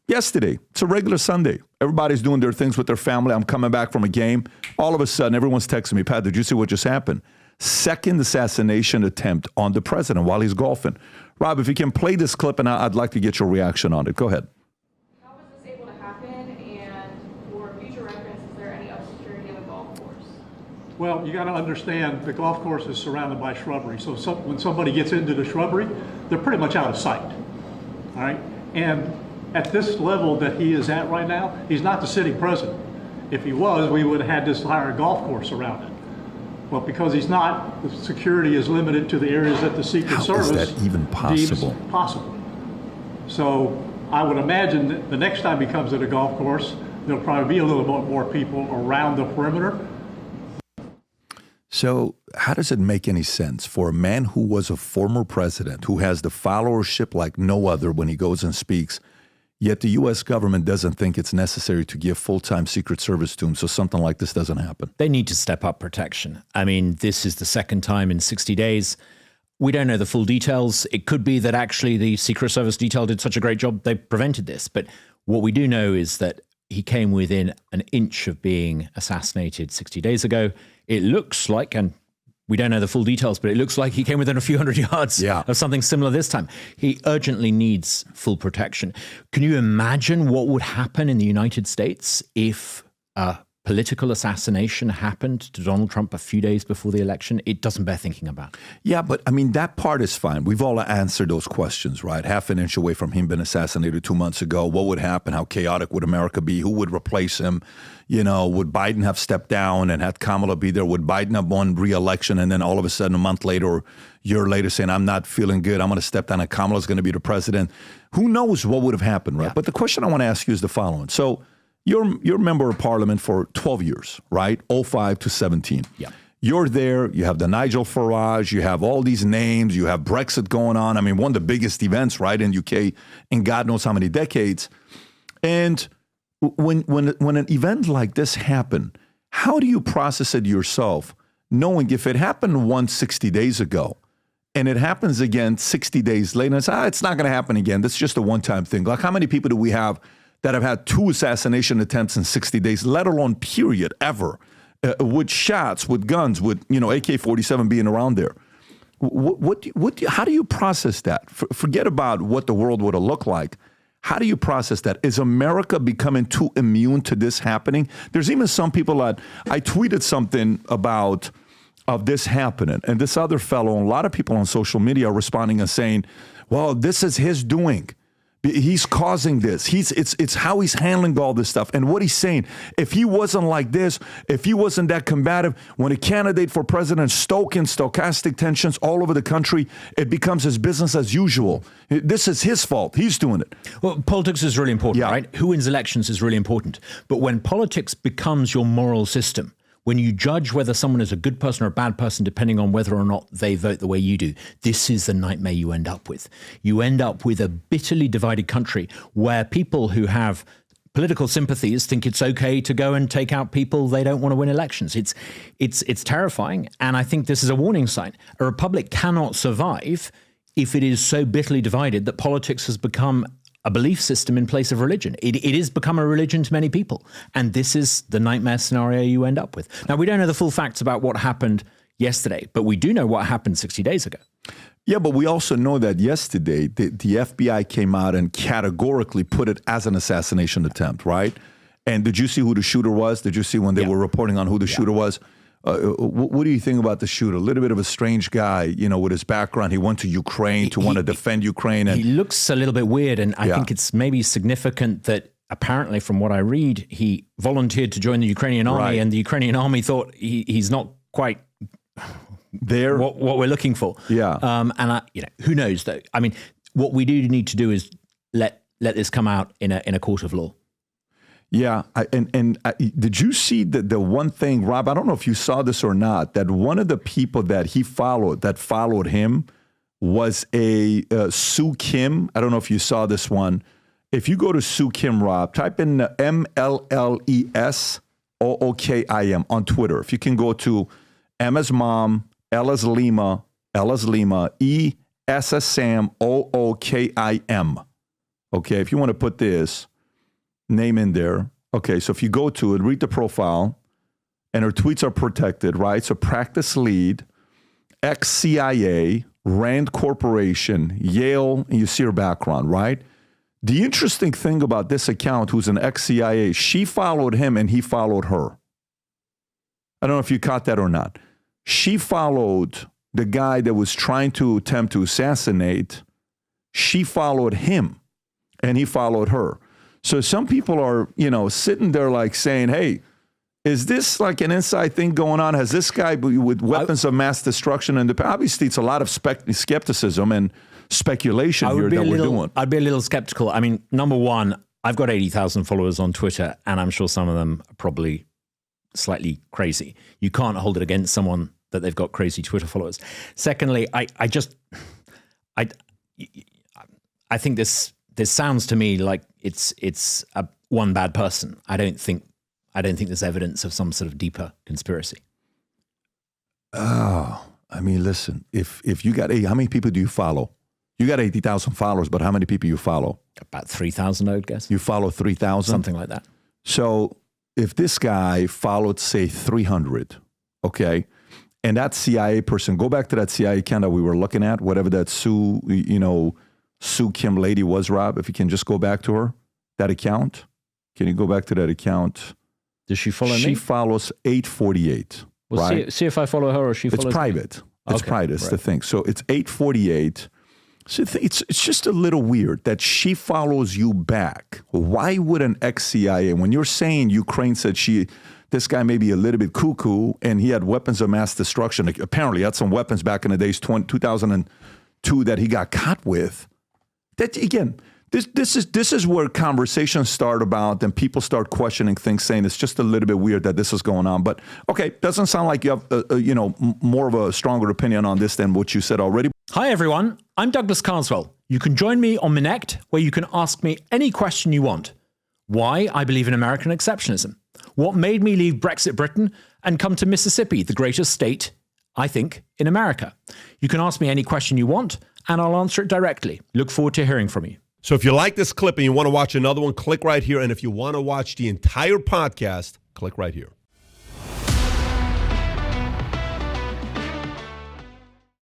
Yesterday, it's a regular Sunday. Everybody's doing their things with their family. I'm coming back from a game. All of a sudden, everyone's texting me, Pat, did you see what just happened? Second assassination attempt on the president while he's golfing. Rob, if you can play this clip, and I'd like to get your reaction on it. Go ahead. How was this able to happen? And for future reference, is there any obscurity of a golf course? Well, you got to understand the golf course is surrounded by shrubbery. So when somebody gets into the shrubbery, they're pretty much out of sight. All right? And at this level that he is at right now, he's not the sitting president. If he was, we would have had this entire golf course around it. But because he's not, the security is limited to the areas that the Secret Service is that even possible? deems possible. So I would imagine that the next time he comes to the golf course, there'll probably be a little bit more people around the perimeter. So how does it make any sense for a man who was a former president, who has the followership like no other when he goes and speaks, yet the U.S. government doesn't think it's necessary to give full-time Secret Service to him so something like this doesn't happen? They need to step up protection. I mean, this is the second time in 60 days. We don't know the full details. It could be that actually the Secret Service detail did such a great job they prevented this. But what we do know is that he came within an inch of being assassinated 60 days ago. It looks like, and we don't know the full details, but it looks like he came within a few hundred yards of something similar this time. He urgently needs full protection. Can you imagine what would happen in the United States if a political assassination happened to Donald Trump a few days before the election? It doesn't bear thinking about. Yeah, but I mean, that part is fine. We've all answered those questions, right? Half an inch away from him being assassinated 2 months ago. What would happen? How chaotic would America be? Who would replace him? You know, would Biden have stepped down and had Kamala be there? Would Biden have won re-election and then all of a sudden a month later or a year later saying, I'm not feeling good, I'm going to step down and Kamala's going to be the president? Who knows what would have happened, right? Yeah. But the question I want to ask you is the following. So you're a member of parliament for 12 years, right? 05 to 17. Yeah. You're there. You have the Nigel Farage. You have all these names. You have Brexit going on. I mean, one of the biggest events, right, in UK in God knows how many decades. And when an event like this happened, how do you process it yourself, knowing if it happened once 60 days ago and it happens again 60 days later, and it's not going to happen again. That's just a one-time thing. Like, how many people do we have that have had 2 assassination attempts in 60 days, let alone period, ever, with shots, with guns, with, you know, AK-47 being around there? How do you process that? Forget about what the world would have looked like. How do you process that? Is America becoming too immune to this happening? There's even some people that I tweeted something about of this happening, and this other fellow, and a lot of people on social media are responding and saying, well, this is his doing. He's causing this. It's how he's handling all this stuff. And what he's saying, if he wasn't like this, if he wasn't that combative, when a candidate for president stoking stochastic tensions all over the country, it becomes his business as usual. This is his fault. He's doing it. Well, politics is really important, right? Who wins elections is really important. But when politics becomes your moral system, when you judge whether someone is a good person or a bad person, depending on whether or not they vote the way you do, this is the nightmare you end up with. You end up with a bitterly divided country where people who have political sympathies think it's okay to go and take out people they don't want to win elections. It's terrifying. And I think this is a warning sign. A republic cannot survive if it is so bitterly divided that politics has become a belief system in place of religion. It has become a religion to many people. And this is the nightmare scenario you end up with. Now, we don't know the full facts about what happened yesterday, but we do know what happened 60 days ago. Yeah, but we also know that yesterday, the FBI came out and categorically put it as an assassination attempt, right? And did you see who the shooter was? Did you see when they were reporting on who the shooter was? What do you think about the shooter? A little bit of a strange guy, you know, with his background. He went to Ukraine to want to defend Ukraine. And he looks a little bit weird, and I think it's maybe significant that apparently, from what I read, he volunteered to join the Ukrainian army, and the Ukrainian army thought he's not quite there what we're looking for. Yeah. And who knows though? I mean, what we do need to do is let this come out in a court of law. Yeah, did you see the one thing, Rob? I don't know if you saw this or not. That one of the people that he followed, that followed him, was a Sue Kim. I don't know if you saw this one. If you go to Sue Kim, Rob, type in MLLESOOKIM on Twitter. If you can go to M as mom, L as Lima, E S as Sam, OOKIM. Okay, if you want to put this. name in there. Okay, so if you go to it, read the profile, and her tweets are protected, right? So practice lead, ex-CIA, Rand Corporation, Yale, and you see her background, right? The interesting thing about this account, who's an ex-CIA, she followed him and he followed her. I don't know if you caught that or not. She followed the guy that was trying to attempt to assassinate. She followed him and he followed her. So some people are, sitting there like saying, hey, is this like an inside thing going on? Has this guy with weapons of mass destruction? And obviously it's a lot of skepticism and speculation here that we're doing. I'd be a little skeptical. I mean, number one, I've got 80,000 followers on Twitter, and I'm sure some of them are probably slightly crazy. You can't hold it against someone that they've got crazy Twitter followers. Secondly, I think this sounds to me like it's one bad person. I don't think there's evidence of some sort of deeper conspiracy. Oh, I mean, listen, if you got how many people do you follow? You got 80,000 followers, but how many people you follow? About 3,000, I would guess. You follow 3,000? Something like that. So if this guy followed, say, 300, okay, and that CIA person, go back to that CIA account that we were looking at, whatever that Sue Kim lady was, Rob, if you can just go back to her, that account. Can you go back to that account? Does she follow me? She follows 848, well, right? See if I follow her or she follows me. It's private. It's private, it's the thing. So it's 848. So it's just a little weird that she follows you back. Why would an ex-CIA, when you're saying Ukraine said this guy may be a little bit cuckoo and he had weapons of mass destruction, like apparently he had some weapons back in the days, 2002 that he got caught with. That again, this is where conversations start about and people start questioning things, saying it's just a little bit weird that this is going on. But okay, doesn't sound like you have more of a stronger opinion on this than what you said already. Hi everyone, I'm Douglas Carswell. You can join me on Minect, where you can ask me any question you want. Why I believe in American exceptionalism. What made me leave Brexit Britain and come to Mississippi, the greatest state, I think, in America. You can ask me any question you want, and I'll answer it directly. Look forward to hearing from you. So if you like this clip and you want to watch another one, click right here. And if you want to watch the entire podcast, click right here.